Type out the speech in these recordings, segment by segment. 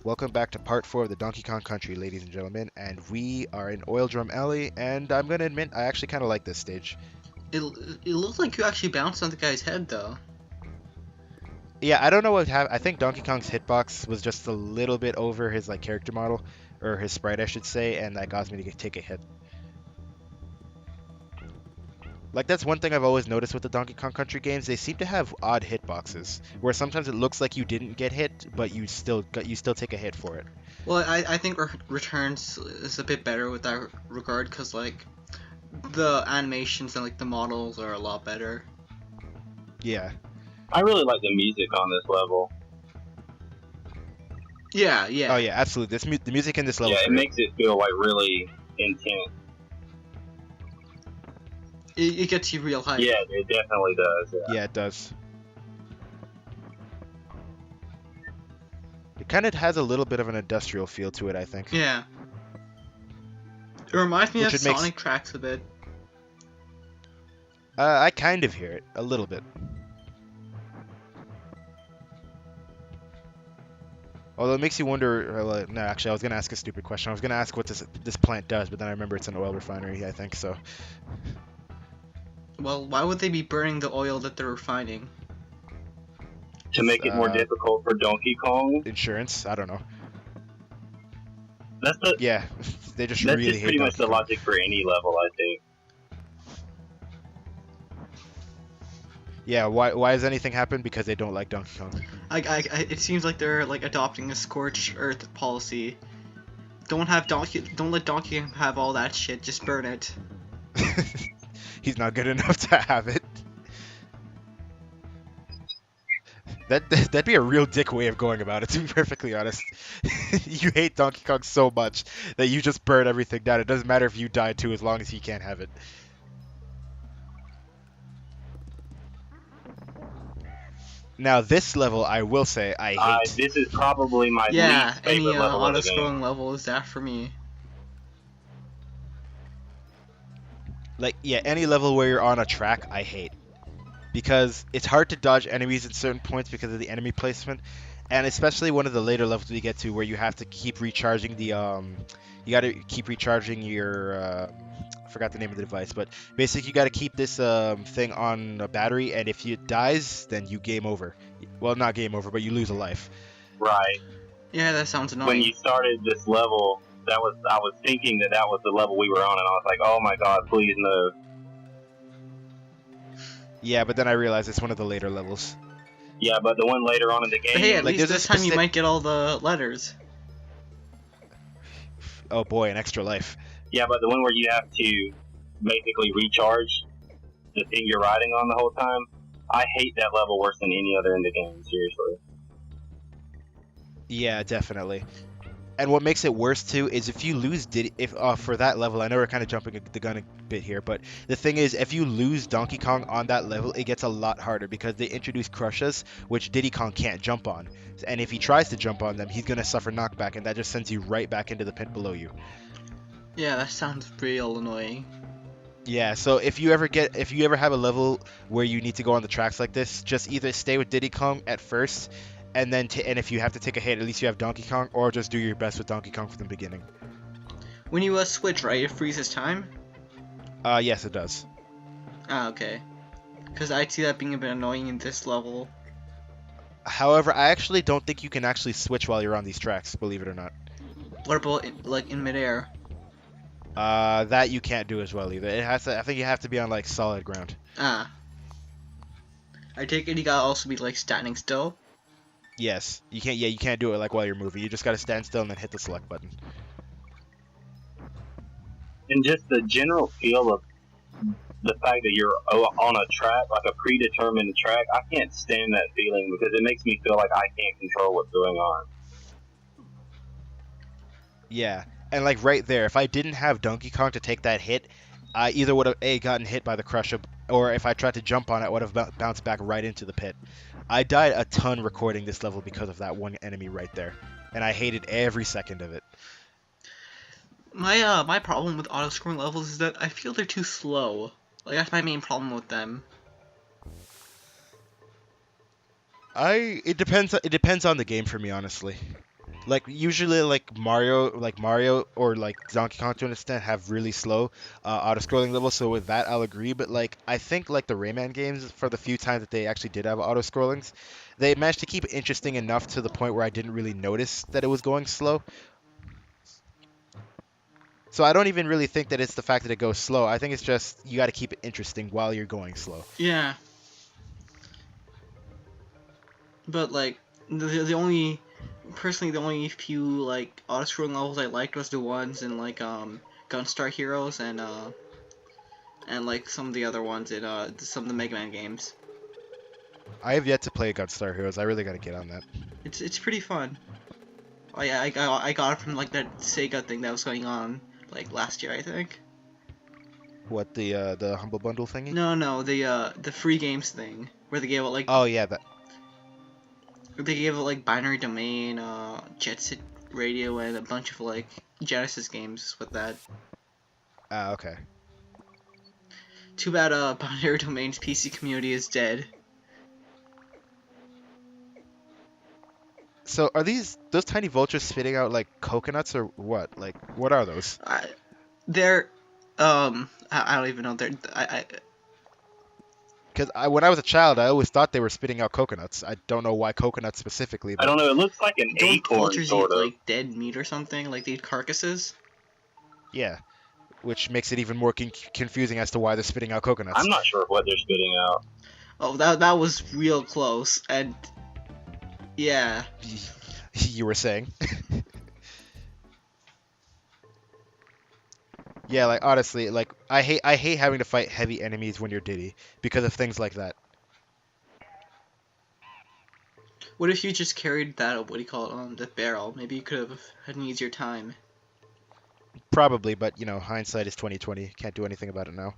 Welcome back to part 4 of the Donkey Kong Country, ladies and gentlemen. And we are in Oil Drum Alley, and I'm gonna admit, I actually kind of like this stage. It looked like you actually bounced on the guy's head, though. Yeah, I don't know what happened. I think Donkey Kong's hitbox was just a little bit over his character model, or his sprite, I should say, and that caused me to take a hit. That's one thing I've always noticed with the Donkey Kong Country games. They seem to have odd hitboxes, where sometimes it looks like you didn't get hit, but you still take a hit for it. Well, I think Returns is a bit better with that regard, because the animations and the models are a lot better. Yeah. I really like the music on this level. Yeah. Oh yeah, absolutely. The music in this level. Yeah, it makes it feel really intense. It gets you real hype. Yeah, it definitely does. Yeah, it does. It kind of has a little bit of an industrial feel to it, I think. Yeah. It reminds me Which of it makes- Sonic Tracks a bit. I kind of hear it a little bit. Although it makes you wonder. No, actually, I was gonna ask a stupid question. I was gonna ask what this plant does, but then I remember it's an oil refinery. I think so. Well, why would they be burning the oil that they're refining? To make it more difficult for Donkey Kong. Insurance? I don't know. That's Yeah, they just that's really just hate pretty much Donkey the Kong. logic for any level, I think. Yeah, why does anything happen? Because they don't like Donkey Kong. It seems like they're adopting a scorched earth policy. Don't let Donkey Kong have all that shit. Just burn it. He's not good enough to have it. That'd be a real dick way of going about it, to be perfectly honest. You hate Donkey Kong so much that you just burn everything down. It doesn't matter if you die too, as long as he can't have it. Now this level, I will say, I hate. This is probably my least any favorite level of the game. auto-scrolling level is that for me. Any level where you're on a track, I hate. Because it's hard to dodge enemies at certain points because of the enemy placement. And especially one of the later levels we get to where you have to keep recharging the, you gotta keep recharging your, I forgot the name of the device, but basically you gotta keep this thing on a battery, and if it dies, then you game over. Well, not game over, but you lose a life. Right. Yeah, that sounds annoying. When you started this level, I was thinking that was the level we were on, and I was like, oh my god, please no. Yeah, but then I realized it's one of the later levels. Yeah, but the one later on in the game. But hey, at least there's a this time you specific- might get all the letters. Oh boy, an extra life. Yeah, but the one where you have to basically recharge the thing you're riding on the whole time, I hate that level worse than any other in the game, seriously. Yeah, definitely. And what makes it worse too is if you lose for that level, I know we're kind of jumping the gun a bit here, but the thing is, if you lose Donkey Kong on that level, it gets a lot harder because they introduce crushes, which Diddy Kong can't jump on. And if he tries to jump on them, he's gonna suffer knockback, and that just sends you right back into the pit below you. Yeah, that sounds real annoying. Yeah, so if you ever have a level where you need to go on the tracks like this, just either stay with Diddy Kong at first, and then and if you have to take a hit, at least you have Donkey Kong, or just do your best with Donkey Kong from the beginning. When you switch, right, it freezes time? Yes, it does. Ah, okay. Because I'd see that being a bit annoying in this level. However, I actually don't think you can actually switch while you're on these tracks, believe it or not. What about in midair? That you can't do as well either. I think you have to be on solid ground. Ah. I take it you gotta also be standing still? Yes, you can't. Yeah, you can't do it while you're moving. You just gotta stand still and then hit the select button. And just the general feel of the fact that you're on a track, a predetermined track, I can't stand that feeling because it makes me feel like I can't control what's going on. Yeah, and right there, if I didn't have Donkey Kong to take that hit, I either would have gotten hit by the crusher, or if I tried to jump on it, would have bounced back right into the pit. I died a ton recording this level because of that one enemy right there, and I hated every second of it. My problem with auto-scrolling levels is that I feel they're too slow. That's my main problem with them. It depends on the game for me, honestly. Like usually, like Mario or like Donkey Kong to an extent have really slow auto-scrolling levels. So with that, I'll agree. But like I think like the Rayman games, for the few times that they actually did have auto-scrollings, they managed to keep it interesting enough to the point where I didn't really notice that it was going slow. So I don't even really think that it's the fact that it goes slow. I think it's just you got to keep it interesting while you're going slow. Yeah, but like the only personally the only few like auto-scrolling levels I liked was the ones in like Gunstar Heroes and like some of the other ones in some of the Mega Man games. I have yet to play Gunstar Heroes. I really got to get on that. It's pretty fun. I got it from like that Sega thing that was going on like last year, I think. What the Humble Bundle thingy? No, the free games thing where they gave it like Oh yeah, that. Binary Domain, Jet Set Radio, and a bunch of like Genesis games with that. Ah, okay. Too bad Binary Domain's PC community is dead. So are those tiny vultures spitting out like coconuts or what? Like what are those? They're I don't even know. Because when I was a child, I always thought they were spitting out coconuts. I don't know why coconuts specifically, I but don't know. It looks like an don't acorn, vultures sort eat of. like dead meat or something? Like they eat carcasses? yeah, which makes it even more confusing as to why they're spitting out coconuts. I'm not sure what they're spitting out. Oh, that was real close, and yeah. You were saying? Yeah, like honestly, like I hate having to fight heavy enemies when you're Diddy because of things like that. What if you just carried that, what do you call it, the barrel? Maybe you could have had an easier time. Probably, but hindsight is 2020. Can't do anything about it now.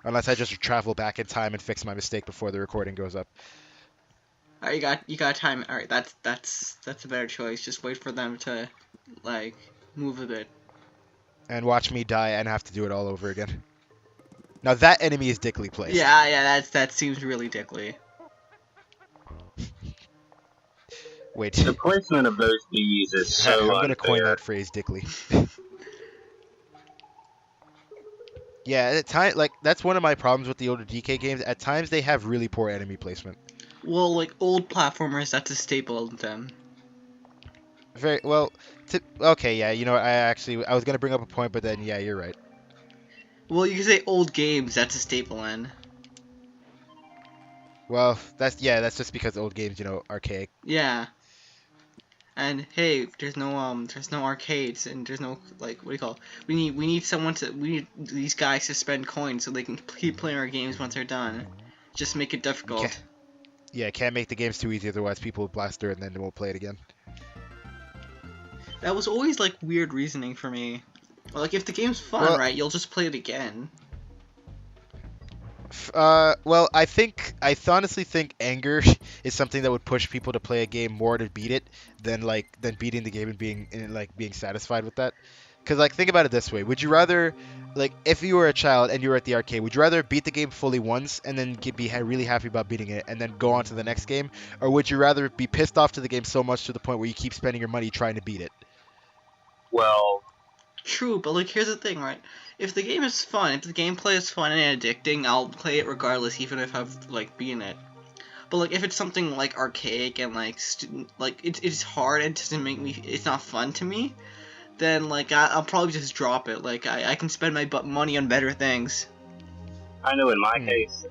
Unless I just travel back in time and fix my mistake before the recording goes up. Alright, you got time. Alright, that's a better choice. Just wait for them to like move a bit. And watch me die and have to do it all over again. Now that enemy is dickly placed. Yeah, that seems really dickly. Wait. The placement of those bees is so I'm gonna unfair. coin that phrase, dickly. Yeah, at time like that's one of my problems with the older DK games. At times they have really poor enemy placement. Well, like old platformers, that's a staple of them. Very well. Okay, yeah. I was gonna bring up a point, but then yeah, you're right. Well, you can say old games, that's a staple in. Well, that's just because old games, archaic. Yeah. And hey, there's no arcades and there's no like what do you call it? We need these guys to spend coins so they can keep playing our games once they're done. Just make it difficult. Yeah, can't make the games too easy, otherwise people will blast through it and then they won't play it again. That was always like weird reasoning for me. Like if the game's fun, right, you'll just play it again. Well, I honestly think anger is something that would push people to play a game more to beat it than beating the game and being satisfied with that. Because like think about it this way: would you rather, like, if you were a child and you were at the arcade, would you rather beat the game fully once and then be really happy about beating it and then go on to the next game, or would you rather be pissed off to the game so much to the point where you keep spending your money trying to beat it? Well, True, but like here's the thing, right? If the game is fun, if the gameplay is fun and addicting, I'll play it regardless, even if I've like beaten it. But like if it's something like archaic and like it's hard and it's not fun to me, then like I'll probably just drop it. Like I can spend my money on better things. I know in my case,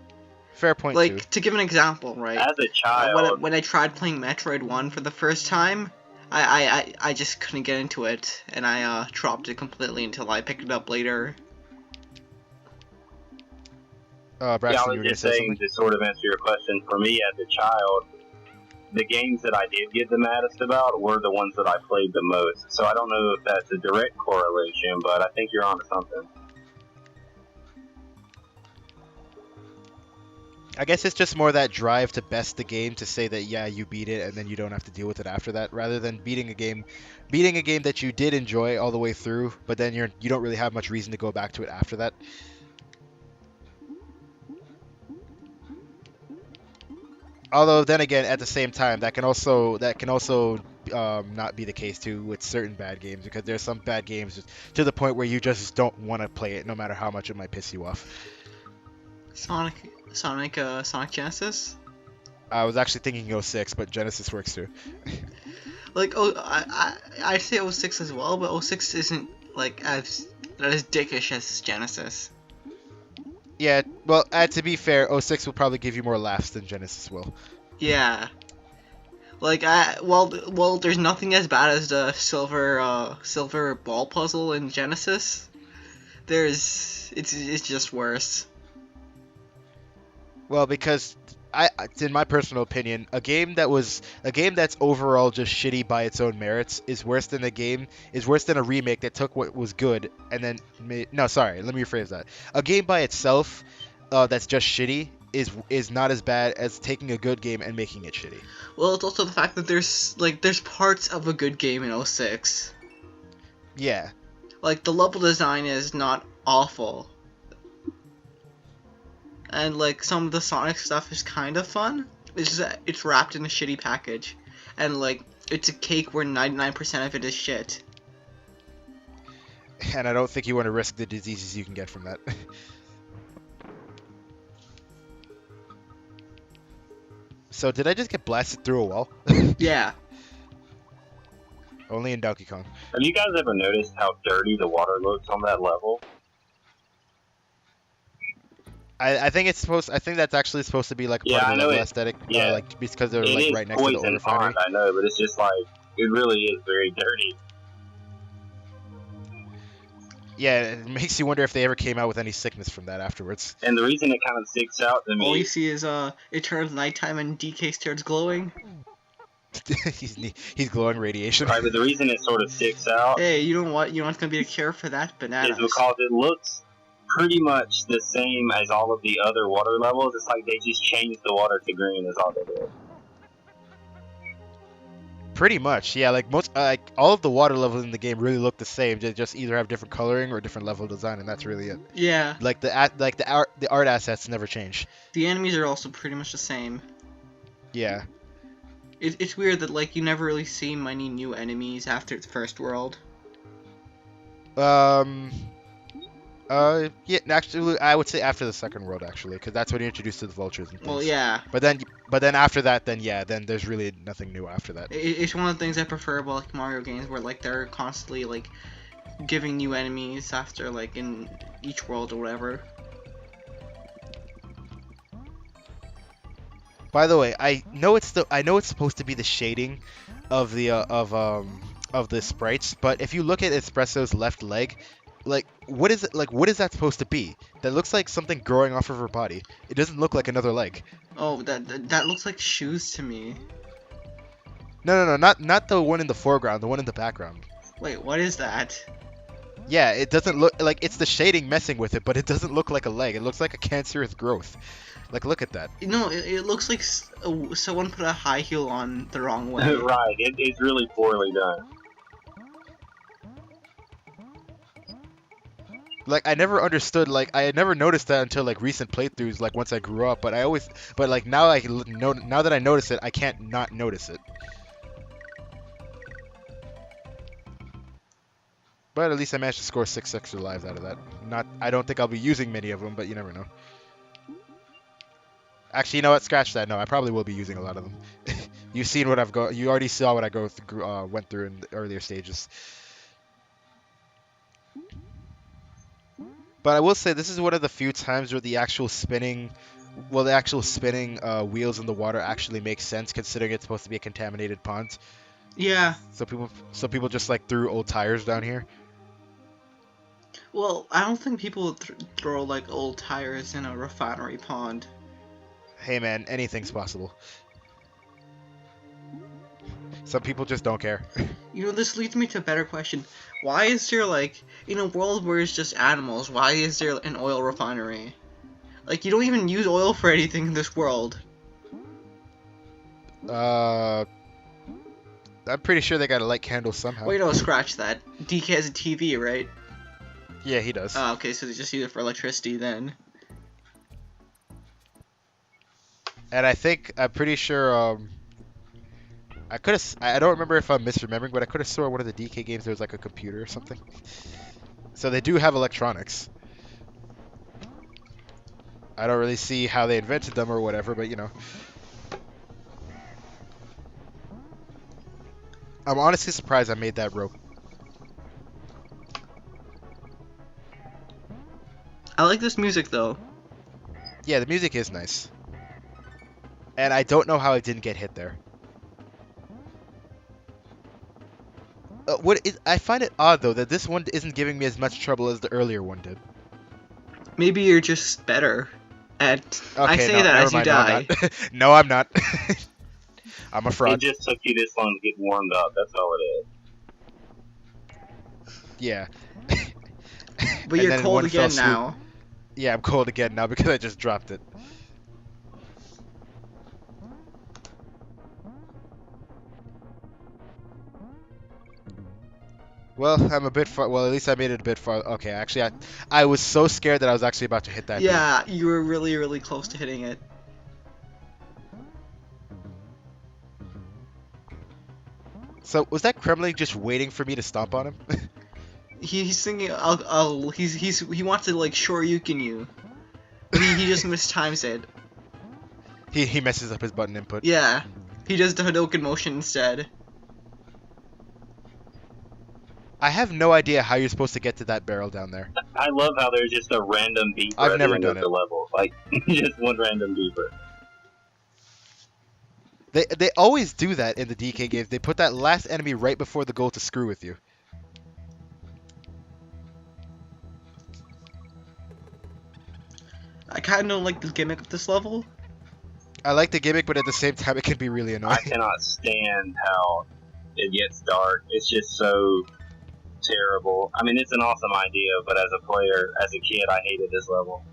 Fair point Like too. to give an example, right? as a child, When I tried playing Metroid 1 for the first time, I just couldn't get into it, and I dropped it completely until I picked it up later. yeah, I Braxton, was you were gonna just say saying something? to sort of answer your question, for me as a child, the games that I did get the maddest about were the ones that I played the most. So I don't know if that's a direct correlation, but I think you're onto something. I guess it's just more that drive to best the game to say that yeah you beat it and then you don't have to deal with it after that, rather than beating a game that you did enjoy all the way through, but then you don't really have much reason to go back to it after that. Although then again, at the same time, that can also not be the case too with certain bad games because there's some bad games to the point where you just don't want to play it, no matter how much it might piss you off. Sonic Genesis. I was actually thinking '06, but Genesis works too. Like, I'd say '06 as well, but '06 isn't like as dickish as Genesis. Yeah, well, to be fair, '06 will probably give you more laughs than Genesis will. Yeah. Like well, there's nothing as bad as the silver ball puzzle in Genesis. It's just worse. Well, because in my personal opinion, a game that's overall just shitty by its own merits is worse than a remake that took what was good and then no, sorry, let me rephrase that. A game by itself that's just shitty is not as bad as taking a good game and making it shitty. Well, it's also the fact that there's parts of a good game in '06. Yeah. Like, the level design is not awful. And, like, some of the Sonic stuff is kind of fun. It's just that it's wrapped in a shitty package. And, like, it's a cake where 99% of it is shit. And I don't think you want to risk the diseases you can get from that. So, did I just get blasted through a wall? Yeah. Only in Donkey Kong. Have you guys ever noticed how dirty the water looks on that level? I think that's actually supposed to be like part Yeah, of I the know level it. aesthetic, Yeah, like because they're it like is right next to the oil poison refinery. pond, I know, but it's just like it really is very dirty. Yeah, it makes you wonder if they ever came out with any sickness from that afterwards. And the reason it kind of sticks out to All me, you see is it turns nighttime and DK starts glowing. he's glowing radiation. right? But the reason it sort of sticks out Hey, you know what? You know what's gonna be a cure for that? Bananas. is because it looks pretty much the same as all of the other water levels. It's like they just changed the water to green is all they did. Pretty much, yeah. Like most, like all of the water levels in the game really look the same. They just either have different coloring or different level design, and that's really it. Yeah. Like the art assets never change. The enemies are also pretty much the same. Yeah. It's weird that, like, you never really see many new enemies after the first world. Yeah. Actually, I would say after the second world, actually, because that's when you introduced to the vultures and things. Well, yeah. But then after that, then there's really nothing new after that. It's one of the things I prefer about, like, Mario games, where, like, they're constantly, like, giving new enemies after, like, in each world or whatever. By the way, I know it's supposed to be the shading of the of the sprites, but if you look at Espresso's left leg, like what is it like? What is that supposed to be? That looks like something growing off of her body. It doesn't look like another leg. Oh, that looks like shoes to me. No, not the one in the foreground. The one in the background. Wait, what is that? Yeah, it doesn't look like it's the shading messing with it, but it doesn't look like a leg. It looks like a cancerous growth. Like, look at that. No, it looks like someone put a high heel on the wrong way. Right, it's really poorly done. Like, I never understood, like, I had never noticed that until, like, recent playthroughs, like, once I grew up, but like, now now that I notice it, I can't not notice it. But at least I managed to score 6 extra lives out of that. I don't think I'll be using many of them, but you never know. Actually, you know what? Scratch that. No, I probably will be using a lot of them. You've seen what you already saw what I went through in the earlier stages. But I will say this is one of the few times where the actual spinning wheels in the water actually makes sense, considering it's supposed to be a contaminated pond. Yeah. So people just like threw old tires down here. Well, I don't think people would throw, like, old tires in a refinery pond. Hey man, anything's possible. Some people just don't care. You know, this leads me to a better question. Why is there, like, in a world where it's just animals, why is there an oil refinery? Like, you don't even use oil for anything in this world. I'm pretty sure they gotta light candles somehow. Wait, no, scratch that. DK has a TV, right? Yeah, he does. Okay, so they just use it for electricity then. And I'm pretty sure I could have I don't remember if I'm misremembering, but I could have swore one of the DK games there was like a computer or something. So they do have electronics. I don't really see how they invented them or whatever, but I'm honestly surprised I made that rope. I like this music though. Yeah, the music is nice. And I don't know how I didn't get hit there. I find it odd though that this one isn't giving me as much trouble as the earlier one did. Maybe you're just better at. I Okay, say no, that never as you mind. No, I'm die. not. No, I'm not. I'm a It fraud. just took you this long to get warmed up. That's all it is. Yeah. But And you're then in cold one fell again swoop- now. Yeah, I'm cold again now because I just dropped it. Well, I'm a bit far. Well, at least I made it a bit far. Okay, actually, I was so scared that I was actually about to hit that. Beam. Yeah, you were really, really close to hitting it. So was that Kremling just waiting for me to stomp on him? He's thinking, he wants to like Shoryuken you, but he just mistimes it. He messes up his button input. Yeah, he does the Hadouken motion instead. I have no idea how you're supposed to get to that barrel down there. I love how there's just a random beeper I've at never the end done of the it. level. Like, just one random beeper. They always do that in the DK games. They put that last enemy right before the goal to screw with you. I kind of don't like the gimmick of this level. I like the gimmick, but at the same time, it can be really annoying. I cannot stand how it gets dark. It's just so terrible. I mean, it's an awesome idea, but as a player, as a kid, I hated this level.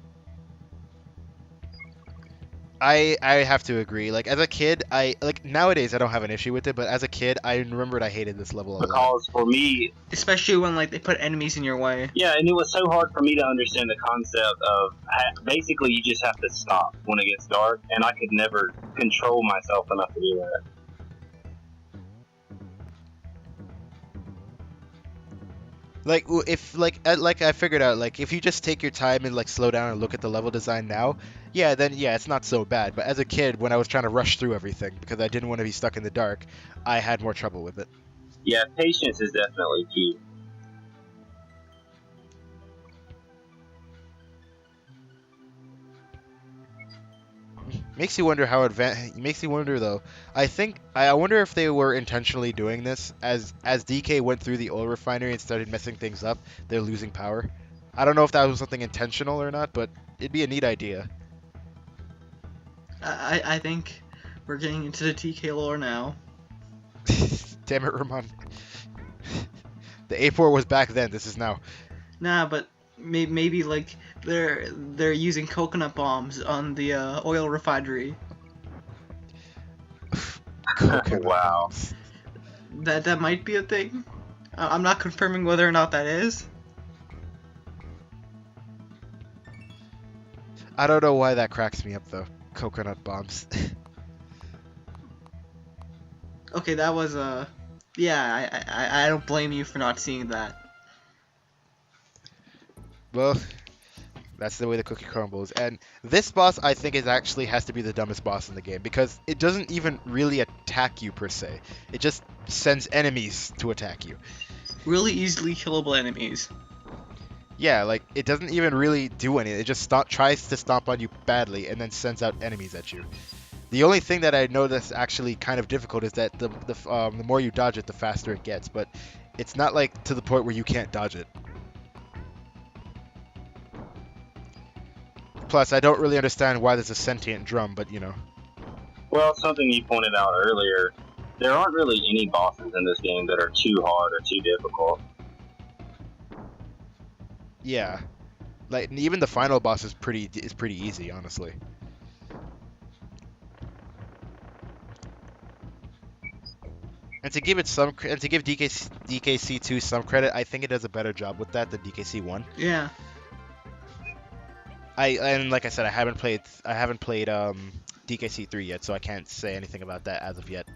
I have to agree. Like as a kid, nowadays I don't have an issue with it, but as a kid, I remembered I hated this level a lot. Because for me, Especially when like they put enemies in your way. yeah, and it was so hard for me to understand the concept of basically you just have to stop when it gets dark, and I could never control myself enough to do that. Like I figured out, like if you just take your time and like slow down and look at the level design now, then it's not so bad. But as a kid, when I was trying to rush through everything because I didn't want to be stuck in the dark, I had more trouble with it. Yeah, patience is definitely key. Makes you wonder how advanced. Makes you wonder though. I wonder if they were intentionally doing this as DK went through the oil refinery and started messing things up. They're losing power. I don't know if that was something intentional or not, but it'd be a neat idea. I think we're getting into the TK lore now. Damn it, Ramon. The A4 was back then. This is now. Nah, but maybe like they're using coconut bombs on the oil refinery. Coconut Wow. bombs. That might be a thing. I'm not confirming whether or not that is. I don't know why that cracks me up though. Coconut bombs. Okay, that was yeah. I don't blame you for not seeing that. Well, that's the way the cookie crumbles. And this boss, I think, actually has to be the dumbest boss in the game because it doesn't even really attack you per se. It just sends enemies to attack you. Really easily killable enemies. Yeah, like it doesn't even really do anything. It just tries to stomp on you badly and then sends out enemies at you. The only thing that I know that's actually kind of difficult is that the more you dodge it, the faster it gets. But it's not like to the point where you can't dodge it. Plus, I don't really understand why there's a sentient drum, but you know. Well, something you pointed out earlier, there aren't really any bosses in this game that are too hard or too difficult. Yeah, like even the final boss is pretty easy, honestly. And to give DKC2 some credit, I think it does a better job with that than DKC1. Yeah. And like I said, I haven't played DKC 3 yet, so I can't say anything about that as of yet.